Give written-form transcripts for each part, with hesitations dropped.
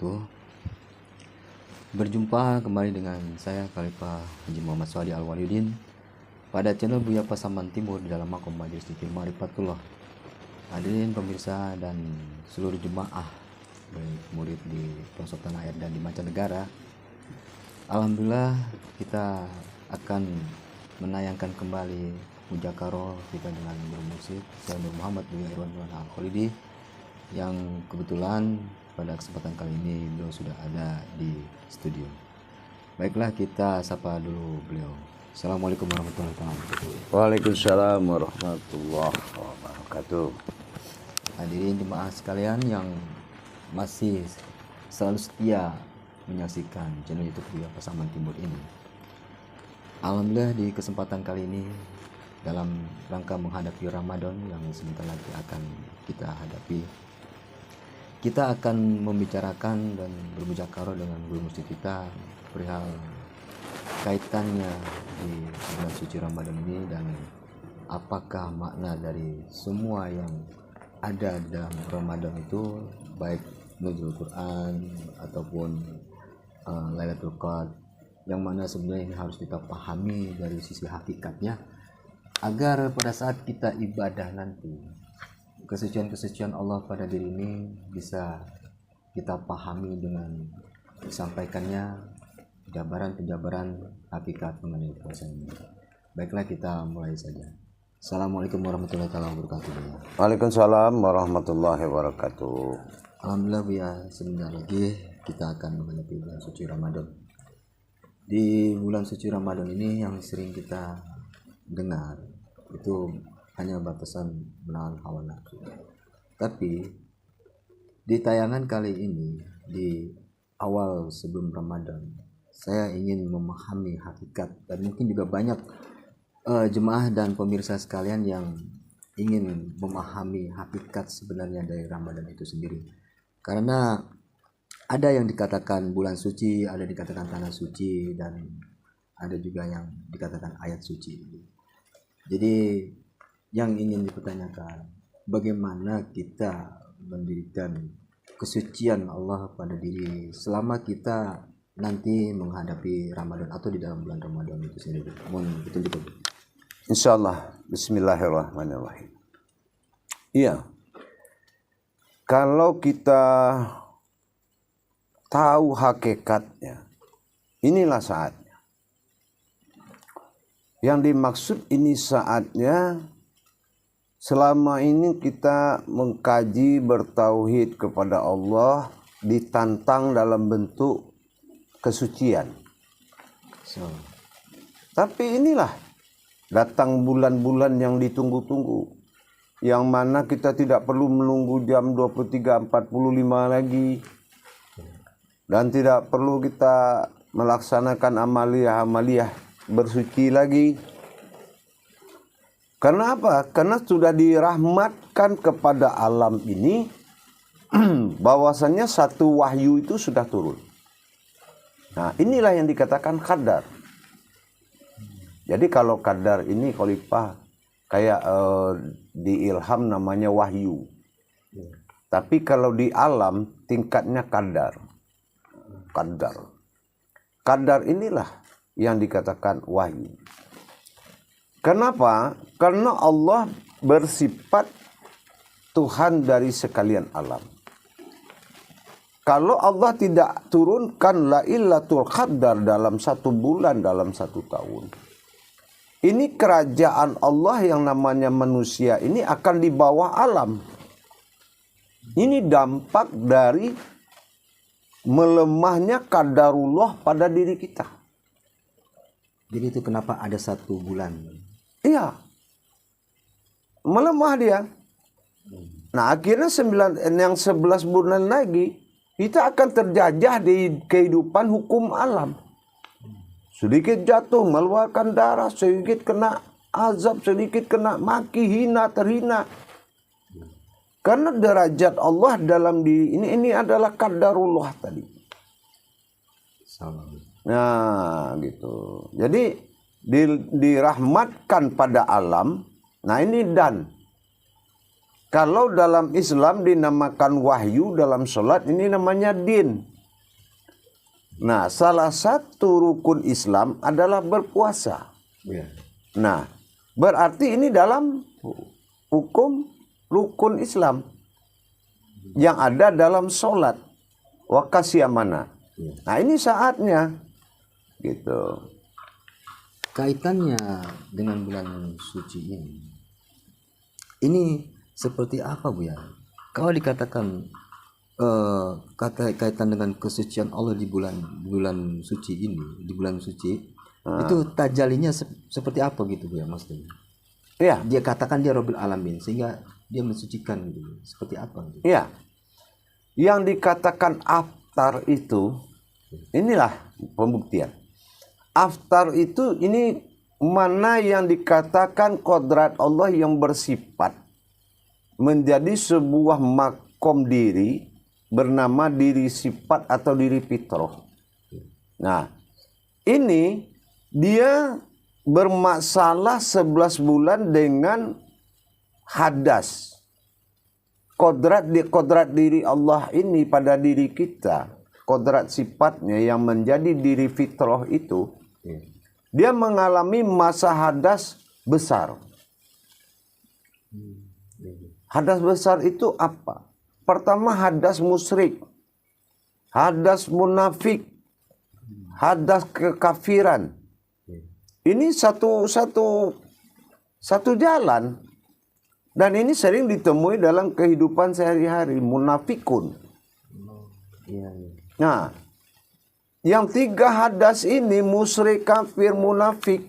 wabarakatuh. Berjumpa kembali dengan saya Khalifah Haji Muhammad Swadi Al-Walidin pada channel Buya Pasaman Timur di dalam Makom Majelis Zikir Ma'rifatullah. Hadirin pemirsa dan seluruh jemaah baik murid di pelosok tanah air dan di mancanegara, alhamdulillah kita akan menayangkan kembali mujakaro kita dengan guru musik saya Nur Muhammad Buya Irwan Al-Khalidi, yang kebetulan pada kesempatan kali ini beliau sudah ada di studio. Baiklah, kita sapa dulu beliau. Assalamualaikum warahmatullahi wabarakatuh. Waalaikumsalam warahmatullahi wabarakatuh. Hadirin jemaah sekalian yang masih selalu setia menyaksikan channel YouTube Buya Pasaman Timur ini. Alhamdulillah di kesempatan kali ini dalam rangka menghadapi Ramadan yang sebentar lagi akan kita hadapi, kita akan membicarakan dan bermujakarah dengan guru musik kita perihal kaitannya di bulan suci Ramadan ini dan apakah makna dari semua yang ada di dalam Ramadan itu, baik nuzul Quran ataupun Lailatul Qadar, yang mana sebenarnya ini harus kita pahami dari sisi hakikatnya agar pada saat kita ibadah nanti kesucian-kesucian Allah pada diri ini bisa kita pahami dengan disampaikannya penjabaran hakikat mengenai puasa ini. Baiklah, kita mulai saja. Assalamualaikum warahmatullahi wabarakatuh. Waalaikumsalam warahmatullahi wabarakatuh. Alhamdulillah ya, sebentar lagi kita akan menghadapi bulan suci Ramadan. Di bulan suci Ramadan ini yang sering kita dengar itu hanya batasan menahan hawa nafsu. Tapi di tayangan kali ini, di awal sebelum Ramadan, saya ingin memahami hakikat, dan mungkin juga banyak jemaah dan pemirsa sekalian yang ingin memahami hakikat sebenarnya dari Ramadan itu sendiri. Karena ada yang dikatakan bulan suci, ada dikatakan tanah suci, dan ada juga yang dikatakan ayat suci. Jadi yang ingin dipertanyakan, bagaimana kita mendirikan kesucian Allah pada diri selama kita nanti menghadapi Ramadan atau di dalam bulan Ramadan itu sendiri. Mohon betul-betul. Insyaallah. Bismillahirrahmanirrahim. Iya. Kalau kita tahu hakikatnya, inilah saatnya. Yang dimaksud ini saatnya, selama ini kita mengkaji bertauhid kepada Allah, ditantang dalam bentuk kesucian. Tapi inilah datang bulan-bulan yang ditunggu-tunggu, yang mana kita tidak perlu menunggu jam 23.45 lagi, dan tidak perlu kita melaksanakan amaliyah bersuci lagi. Karena apa? Karena sudah dirahmatkan kepada alam ini bahwasannya satu wahyu itu sudah turun. Nah, inilah yang dikatakan qadar. Jadi kalau qadar ini Khalifah kayak di ilham namanya wahyu. Tapi kalau di alam tingkatnya qadar. Qadar inilah yang dikatakan wahyu. Kenapa? Karena Allah bersifat Tuhan dari sekalian alam. Kalau Allah tidak turunkan Lailatul Qadar dalam satu bulan, dalam satu tahun, ini kerajaan Allah yang namanya manusia ini akan di bawah alam. Ini dampak dari melemahnya qadarullah pada diri kita. Jadi itu kenapa ada satu bulan? Iya, melemah dia. Nah, akhirnya 11 bulan lagi kita akan terjajah di kehidupan hukum alam. Sedikit jatuh, mengeluarkan darah, sedikit kena azab, sedikit kena maki, hina, terhina. Karena derajat Allah dalam diri ini adalah qadarullah tadi. Nah, gitu. Jadi dirahmatkan pada alam. Nah, ini dan Kalau dalam Islam dinamakan wahyu, dalam sholat ini namanya din. Nah, salah satu rukun Islam adalah berpuasa. Ya. Nah, berarti ini dalam hukum rukun Islam yang ada dalam sholat wakasyamana. Nah, ini saatnya gitu. Kaitannya dengan bulan suci ini seperti apa Bu ya? Kalau dikatakan kaitan dengan kesucian Allah di bulan suci ini, di bulan suci itu tajalinya seperti apa gitu Bu ya maksudnya? Iya, Dia katakan dia Rabbil Alamin sehingga dia mensucikan gitu. Seperti apa gitu? iya. Yang dikatakan aftar itu, inilah pembuktian. Aftar itu ini mana yang dikatakan kodrat Allah yang bersifat menjadi sebuah makom diri bernama diri sifat atau diri fitrah. Nah, ini dia bermasalah 11 bulan dengan hadas. Kodrat diri Allah ini pada diri kita, kodrat sifatnya yang menjadi diri fitrah itu, dia mengalami masa hadas besar. Hadas besar itu apa? Pertama hadas musyrik, hadas munafik, hadas kekafiran. Ini satu jalan. Dan ini sering ditemui dalam kehidupan sehari-hari, munafikun. Nah, yang 3 hadas ini, musyrik, kafir, munafik,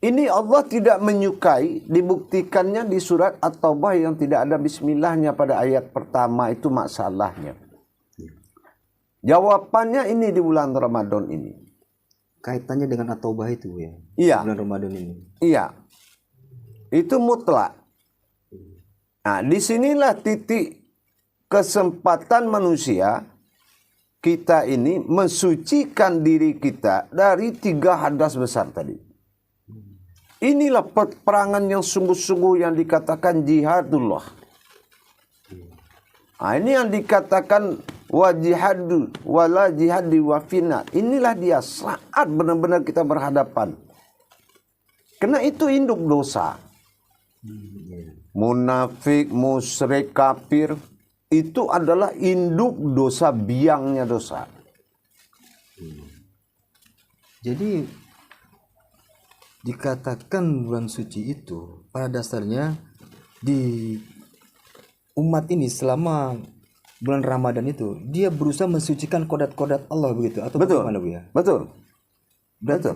ini Allah tidak menyukai, dibuktikannya di surat At-Taubah yang tidak ada bismillahnya pada ayat pertama itu masalahnya. Jawabannya ini di bulan Ramadan ini. Kaitannya dengan At-Taubah itu ya? Iya. Bulan Ramadan ini. Iya. Itu mutlak. Nah, disinilah titik kesempatan manusia kita ini mensucikan diri kita dari 3 hadas besar tadi. Inilah peperangan yang sungguh-sungguh yang dikatakan jihadullah. Nah, ini yang dikatakan wa jihadu wala jihadi wa fina. Inilah dia saat benar-benar kita berhadapan. Karena itu induk dosa. Munafik, musyrik, kafir itu adalah induk dosa, biangnya dosa. Jadi dikatakan bulan suci itu pada dasarnya di umat ini selama bulan Ramadan itu dia berusaha mensucikan kodrat-kodrat Allah begitu atau Betul. bagaimana Bu ya? Betul.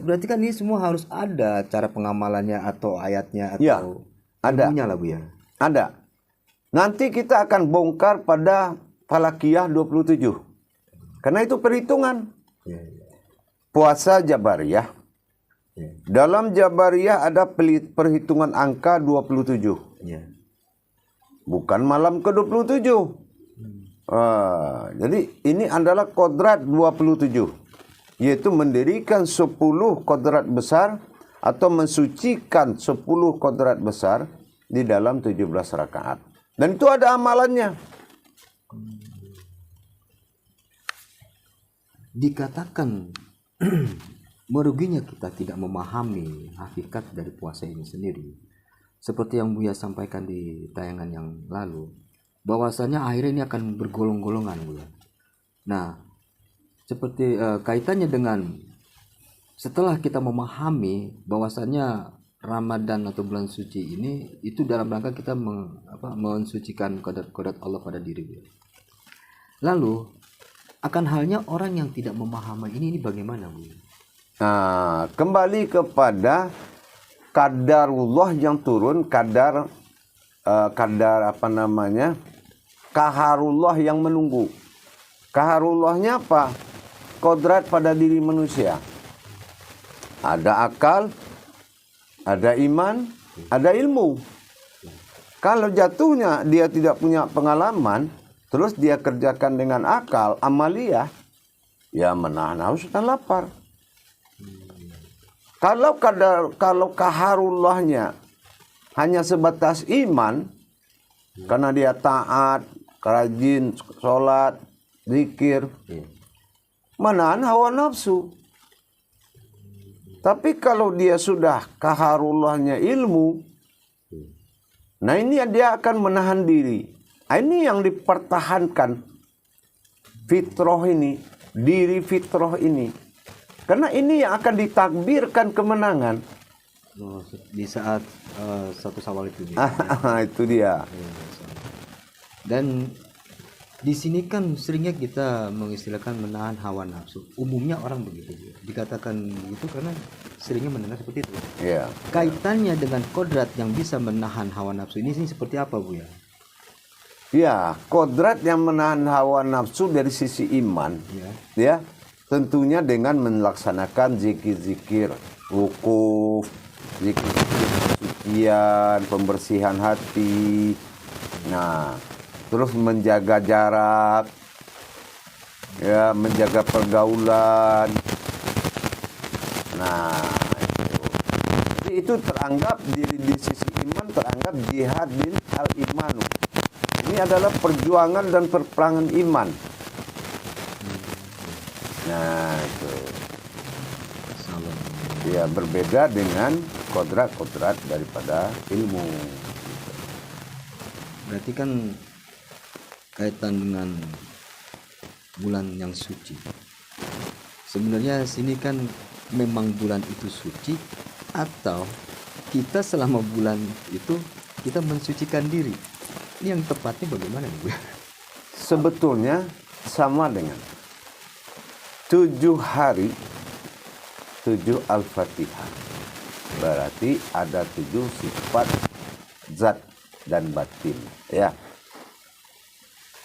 Berarti kan ini semua harus ada cara pengamalannya atau ayatnya atau Ya, ada. ilmunya lah Bu ya. Ada. Nanti kita akan bongkar pada Falakiyah 27. Karena itu perhitungan. Ya. Puasa Jabariyah. Ya. Dalam Jabariyah ada perhitungan angka 27. Ya. Bukan malam ke-27. Jadi ini adalah kodrat 27. Yaitu mendirikan 10 kodrat besar atau mensucikan 10 kodrat besar di dalam 17 rakaat. Dan itu ada amalannya. Dikatakan meruginya kita tidak memahami hakikat dari puasa ini sendiri. Seperti yang Buya sampaikan di tayangan yang lalu, bahwasanya akhirnya ini akan bergolong-golongan Buya. Nah, seperti kaitannya dengan setelah kita memahami bahwasanya Ramadan atau bulan suci ini itu dalam rangka kita mensucikan kodrat Allah pada diri Buya. Lalu akan halnya orang yang tidak memahami ini bagaimana Bu? Nah, kembali kepada kadarullah yang turun, kadar kaharullah yang menunggu. Kaharullahnya apa? Kodrat pada diri manusia. Ada akal, ada iman, ada ilmu. Kalau jatuhnya dia tidak punya pengalaman, terus dia kerjakan dengan akal, amaliyah, ya menahan haus dan lapar. Kalau kaharullahnya hanya sebatas iman, karena dia taat, rajin, sholat, zikir, menahan hawa nafsu. Tapi kalau dia sudah kaharullahnya ilmu, nah ini dia akan menahan diri. Nah, ini yang dipertahankan fitrah ini, diri fitrah ini. Karena ini yang akan ditakbirkan kemenangan. Di saat satu Syawal itu. Itu dia. Dan di sini kan seringnya kita mengistilahkan menahan hawa nafsu. Umumnya orang begitu. Dikatakan begitu karena seringnya mendengar seperti itu. Ya. Kaitannya dengan kodrat yang bisa menahan hawa nafsu ini seperti apa, Bu ya? Ya, kodrat yang menahan hawa nafsu dari sisi iman. Ya. Tentunya dengan melaksanakan zikir-zikir wukuf, zikir-zikir kesucian, pembersihan hati. Nah, terus menjaga jarak, ya, menjaga pergaulan. Nah, itu teranggap di sisi iman teranggap jihadin al imanu. Ini adalah perjuangan dan perperangan iman. Nah, itu. Ya, berbeda dengan kodrat-kodrat daripada ilmu. Berarti kan kaitan dengan bulan yang suci. Sebenarnya sini kan memang bulan itu suci, atau kita selama bulan itu kita mensucikan diri. Ini yang tepatnya bagaimana, Bu? Sebetulnya sama dengan 7 hari 7 Al-Fatihah. Berarti ada 7 sifat zat dan batin, ya.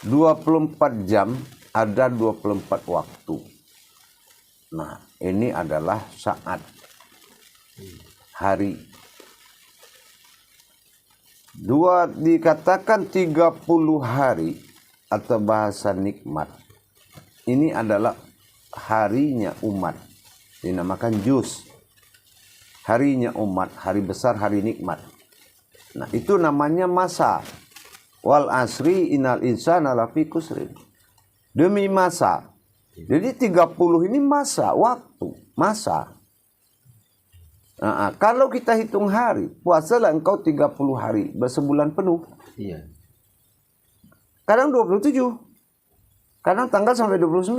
24 jam ada 24 waktu. Nah, ini adalah saat hari. Dikatakan 30 hari atau bahasa nikmat. Ini adalah harinya umat. Dinamakan juz. Harinya umat, hari besar, hari nikmat. Nah, itu namanya masa. Wal asri innal insana lafi khusrin. Demi masa. Jadi 30 ini masa, waktu, masa. Nah, kalau kita hitung hari, puasalah engkau 30 hari, bersebulan penuh. Iya. Kadang 27. Kadang tanggal sampai 29.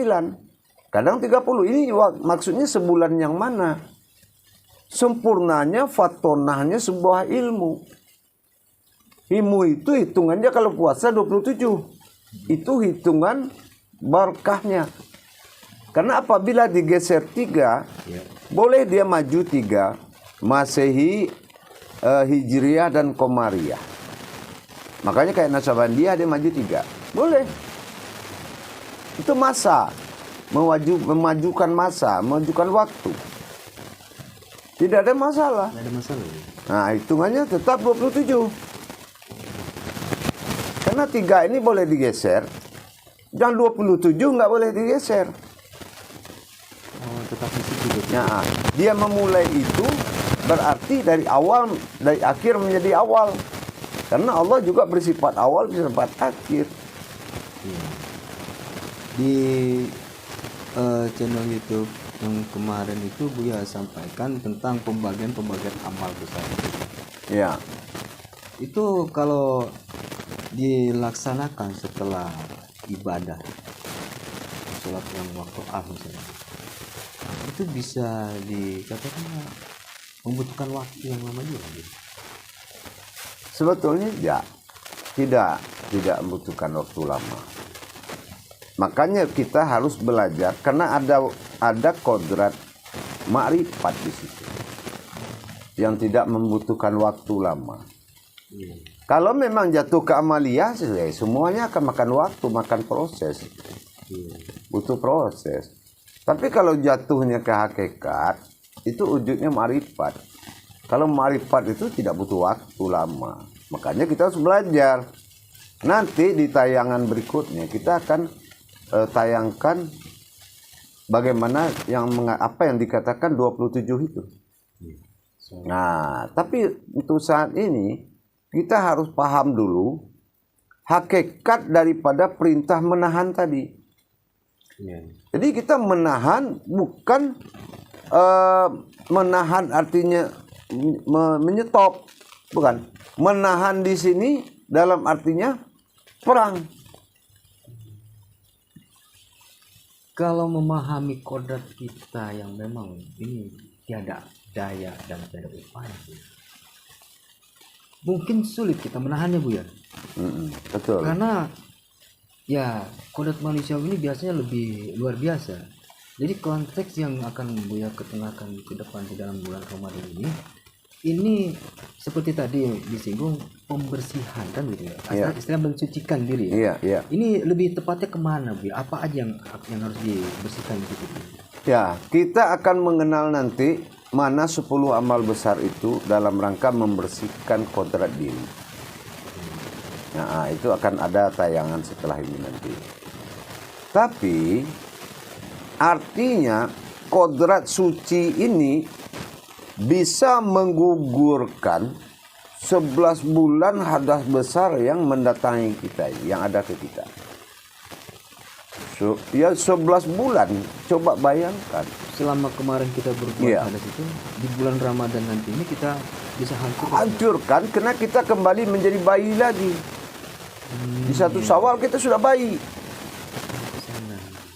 Kadang 30. Ini maksudnya sebulan yang mana? Sempurnanya, fatonahnya sebuah ilmu. Ilmu itu hitungannya kalau puasa 27. Itu hitungan berkahnya. Karena apabila digeser 3, boleh dia maju 3. Masehi, Hijriyah dan Komariah. Makanya kayak Nasabandiah dia maju 3. Boleh. Itu masa. Memajukan masa, memajukan waktu. Tidak ada masalah. Tidak ada masalah. Nah, hitungannya tetap 27. Karena 3 ini boleh digeser. Yang 27 nggak boleh digeser. Oh, tetap di situ. Nah, dia memulai itu berarti dari awal, dari akhir menjadi awal. Karena Allah juga bersifat awal, bersifat akhir. Di channel YouTube yang kemarin itu Buya sampaikan tentang pembagian amal besar. Ya. Itu kalau dilaksanakan setelah ibadah, sholat yang waktu misalnya, itu bisa dikatakan membutuhkan waktu yang lama juga. Sebetulnya ya, tidak membutuhkan waktu lama. Makanya kita harus belajar karena ada kodrat makrifat di situ yang tidak membutuhkan waktu lama. Kalau memang jatuh ke amaliyah, semuanya akan makan waktu, makan proses, butuh proses. Tapi kalau jatuhnya ke hakikat, itu wujudnya makrifat. Kalau makrifat itu tidak butuh waktu lama. Makanya kita harus belajar. Nanti di tayangan berikutnya kita akan tayangkan bagaimana apa yang dikatakan 27 itu. Nah, tapi untuk saat ini kita harus paham dulu hakikat daripada perintah menahan tadi. Iya. Jadi kita menahan bukan menahan artinya menyetop, bukan. Menahan di sini dalam artinya perang. Kalau memahami kodrat kita yang memang ini tiada daya dan tiada upaya, Bu, mungkin sulit kita menahannya, Bu ya. Betul. Karena ya kodrat manusia ini biasanya lebih luar biasa. Jadi konteks yang akan Buya ketengahkan ke depan di dalam bulan Ramadan ini seperti tadi disinggung pembersihan kan gitu ya. Iya. Istilah mensucikan diri. Iya, iya. Ini lebih tepatnya kemana, Bu? Apa aja yang harus dibersihkan gitu? Ya, kita akan mengenal nanti mana 10 amal besar itu dalam rangka membersihkan kodrat diri. Nah, itu akan ada tayangan setelah ini nanti. Tapi artinya kodrat suci ini bisa menggugurkan 11 bulan hadas besar yang mendatangi kita, yang ada ke kita. Ya 11 bulan, coba bayangkan. Selama kemarin kita berbuat Iya. hadas itu, di bulan Ramadan nanti ini kita bisa Hancurkan karena kita kembali menjadi bayi lagi. Di 1 Syawal kita sudah bayi.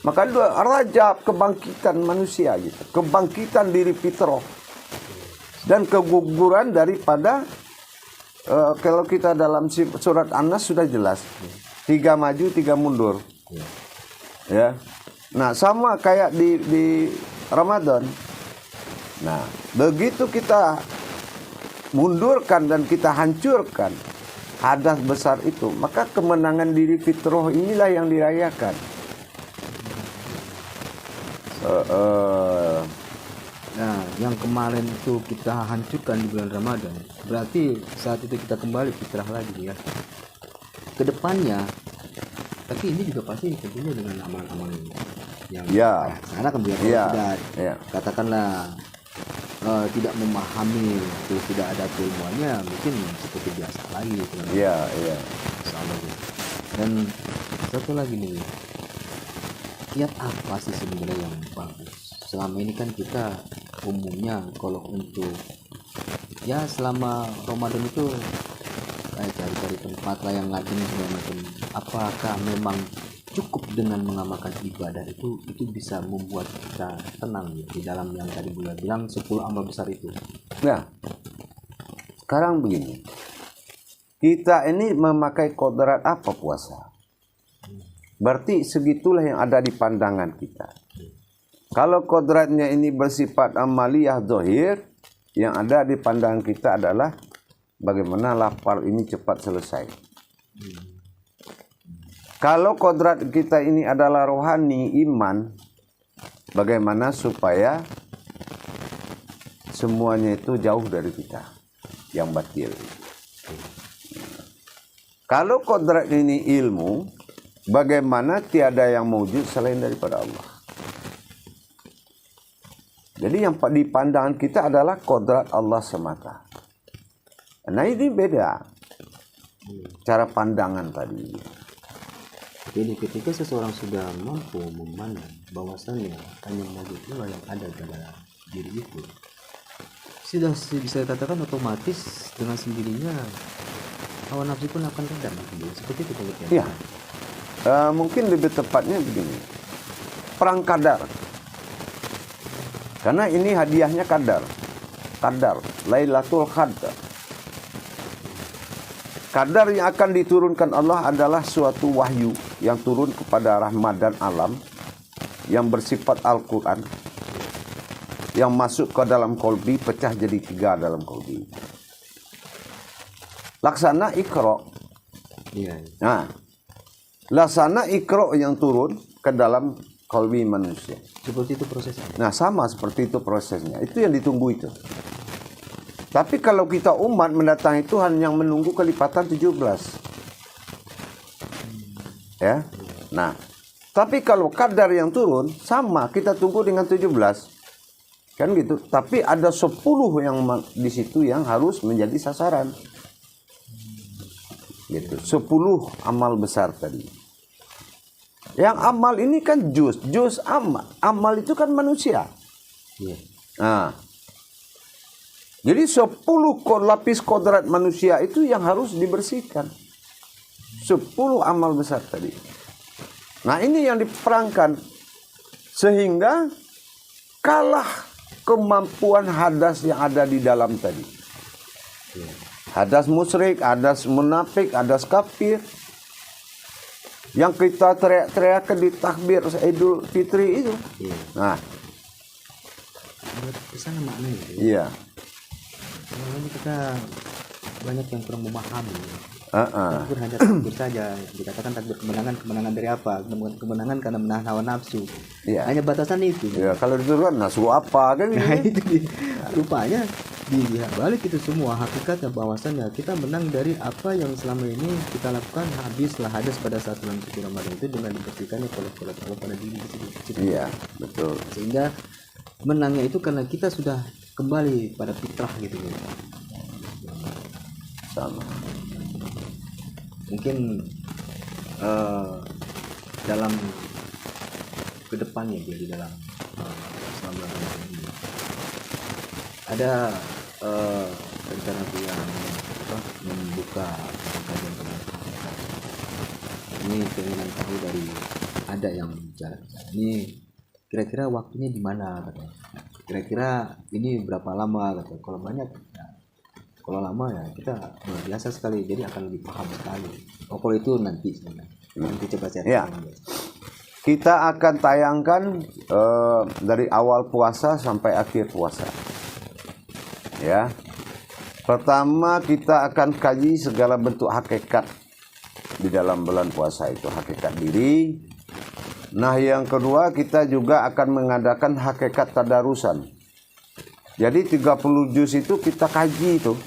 Maka dua Rajab kebangkitan manusia gitu, kebangkitan diri fitrah dan keguguran daripada kalau kita dalam surat An-Nas sudah jelas 3 maju 3 mundur, ya. Nah sama kayak di Ramadan. Nah begitu kita mundurkan dan kita hancurkan hadas besar itu, maka kemenangan diri fitrah inilah yang dirayakan. Nah, yang kemarin itu kita hancurkan di bulan Ramadan, berarti saat itu kita kembali fitrah lagi ya. Kedepannya, tapi ini juga pasti tentunya dengan amal-amal yang Ya. karena kan biar Ya. tidak Ya. katakanlah tidak memahami, terus tidak ada keilmuannya, mungkin seperti biasa lagi. Iya, iya. Sama gitu. Dan satu lagi nih, kiat apa sih sebenarnya yang bagus? Selama ini kan kita umumnya kalau untuk ya selama Ramadan itu kayak cari-cari tempat lah yang ngaji segala macam. Apakah memang cukup dengan mengamalkan ibadah itu bisa membuat kita tenang gitu, di dalam yang tadi Buya bilang 10 amal besar itu? Nah, sekarang begini. Kita ini memakai kodrat apa puasa? Berarti segitulah yang ada di pandangan kita. Kalau kodratnya ini bersifat amaliyah zahir, yang ada di pandangan kita adalah bagaimana lapar ini cepat selesai. Kalau kodrat kita ini adalah rohani, iman, bagaimana supaya semuanya itu jauh dari kita, yang batil. Kalau kodrat ini ilmu, bagaimana tiada yang mewujud selain daripada Allah. Jadi yang di pandangan kita adalah kodrat Allah semata. Nah ini beda cara pandangan tadi. Jadi ketika seseorang sudah mampu memandang bahwasannya hanya wujud Allah yang ada pada diri itu, sudah bisa katakan otomatis dengan sendirinya hawa nafsu pun akan redam. Seperti itu kalau Iya. Mungkin lebih tepatnya begini. Perang Qadar. Karena ini hadiahnya Qadar. Qadar, Lailatul Qadar. Qadar yang akan diturunkan Allah adalah suatu wahyu yang turun kepada rahmat dan alam, yang bersifat Al-Quran, yang masuk ke dalam kolbi, pecah jadi 3 dalam kolbi. Laksana Iqra. Iya. Nah, laksana Iqra yang turun ke dalam kolbi manusia. Seperti itu prosesnya. Nah, sama seperti itu prosesnya. Itu yang ditunggu itu. Tapi kalau kita umat mendatangi Tuhan yang menunggu kelipatan 17. Ya. Nah, tapi kalau kadar yang turun sama, kita tunggu dengan 17. Kan gitu. Tapi ada 10 yang di situ yang harus menjadi sasaran. Gitu. 10 amal besar tadi. Yang amal ini kan juz amal. Amal itu kan manusia. Iya. Nah, jadi 10 lapis kodrat manusia itu yang harus dibersihkan. 10 amal besar tadi. Nah, ini yang diperangkan sehingga kalah kemampuan hadas yang ada di dalam tadi. Hadas musyrik, hadas munafik, hadas kafir. Yang kita teriak-teriakan di takbir Idul Fitri itu. Iya. Nah, Ke sana maknanya gitu. iya. Makanya kita banyak yang kurang memahami. Heeh. Takbir hanya takbir saja. Dikatakan takbir kemenangan dari apa? Kemenangan karena menahan hawa nafsu. Iya. Hanya batasan itu. Ya, kalau diturunkan nasu apa kan Nah gitu. itu rupanya dilihat balik itu semua hakikatnya bahwasannya kita menang dari apa yang selama ini kita lakukan, habislah hadas pada saat bulan suci Ramadan itu dengan dibersihkannya oleh Allah pada diri kita. Iya, betul. Sehingga menangnya itu karena kita sudah kembali pada fitrah gitu. Sama. Mungkin dalam kedepannya dia di dalam Islam ini ada rencana yang membuka kajian kebangsaan. Ini keinginan tahu dari ada yang bicara ini kira-kira waktunya di mana katanya. Kira-kira ini berapa lama katanya. Kalau banyak ya, kalau lama ya kita luar biasa sekali, jadi akan lebih paham sekali. Oh kalau itu nanti sebenarnya. Nanti coba saya Ya. Kita akan tayangkan dari awal puasa sampai akhir puasa. Ya. Pertama kita akan kaji segala bentuk hakikat di dalam bulan puasa itu, hakikat diri. Nah, yang kedua kita juga akan mengadakan hakikat tadarusan. Jadi 30 juz itu kita kaji itu.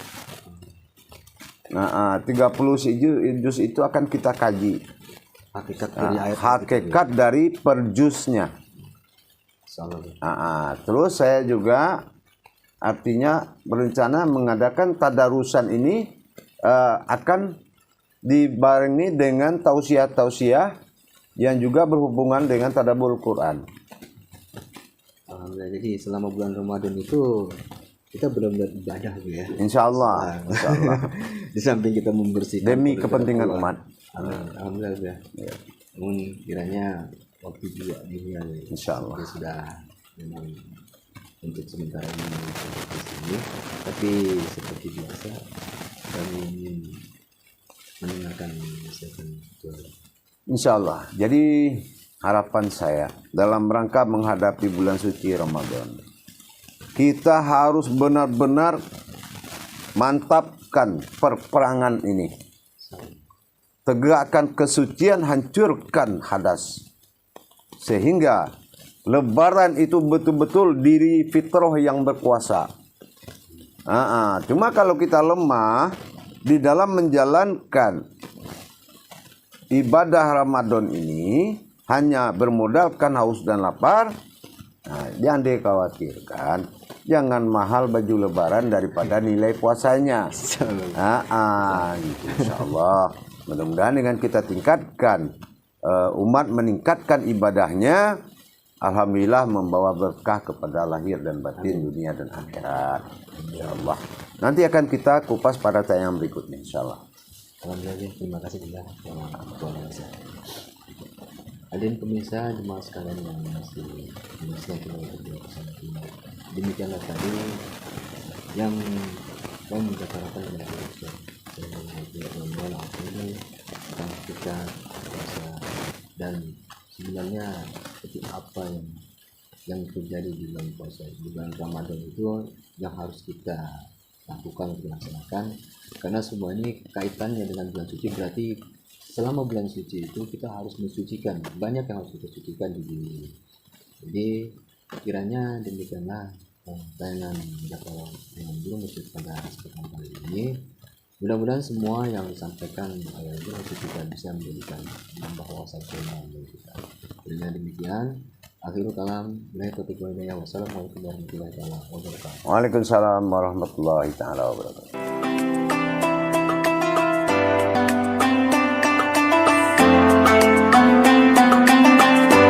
Nah, 30 juz itu akan kita kaji. Hakikat dari ayat Hakikat dari perjuznya. Terus saya juga artinya berencana mengadakan tadarusan ini akan dibarengi dengan tausiah-tausiah yang juga berhubungan dengan tadabbur Quran. Alhamdulillah, jadi selama bulan Ramadan itu kita benar-benar ibadah ya. Insya Allah. Di samping kita membersihkan Demi kepentingan umat. Alhamdulillah ya. Namun kiranya waktu juga dunia Insya Allah. sudah memang untuk sementara ini di sini. Tapi seperti biasa kami ingin mendengarkan nasihat Insya Allah. Jadi harapan saya dalam rangka menghadapi bulan suci Ramadan, kita harus benar-benar mantapkan perperangan ini. Tegakkan kesucian, hancurkan hadas. Sehingga Lebaran itu betul-betul diri fitrah yang berkuasa. Cuma kalau kita lemah di dalam menjalankan ibadah Ramadan ini, hanya bermodalkan haus dan lapar, jangan dikhawatirkan. Jangan mahal baju Lebaran daripada nilai puasanya. Gitu, Insya Allah. Mudah-mudahan dengan kita tingkatkan, umat meningkatkan ibadahnya, alhamdulillah membawa berkah kepada lahir dan batin, dunia dan akhirat. Ya Allah. Nanti akan kita kupas pada tayangan berikutnya, insya Allah. Alhamdulillah, terima kasih juga. Hadirin pemirsa, jemaah sekalian yang masih menyaksikan kita bersama kita. Demikianlah tadi yang kami mencatatkan kepada kita. Tentang kita puasa dan sebenarnya seperti apa yang terjadi di bulan puasa, di bulan Ramadan itu yang harus kita lakukan, kita laksanakan, karena semua ini kaitannya dengan bulan suci. Berarti selama bulan suci itu kita harus mensucikan, banyak yang harus kita sucikan di diri. Jadi kiranya demikianlah tayangan dakwah yang belum masuk pada kesempatan kali ini. Mudah-mudahan semua yang disampaikan oleh Guru kita bisa menjadikan nambah wawasan bagi kita. Dengan demikian, akhirul kalam, wassalamualaikum warahmatullahi wabarakatuh. Waalaikumsalam warahmatullahi wabarakatuh.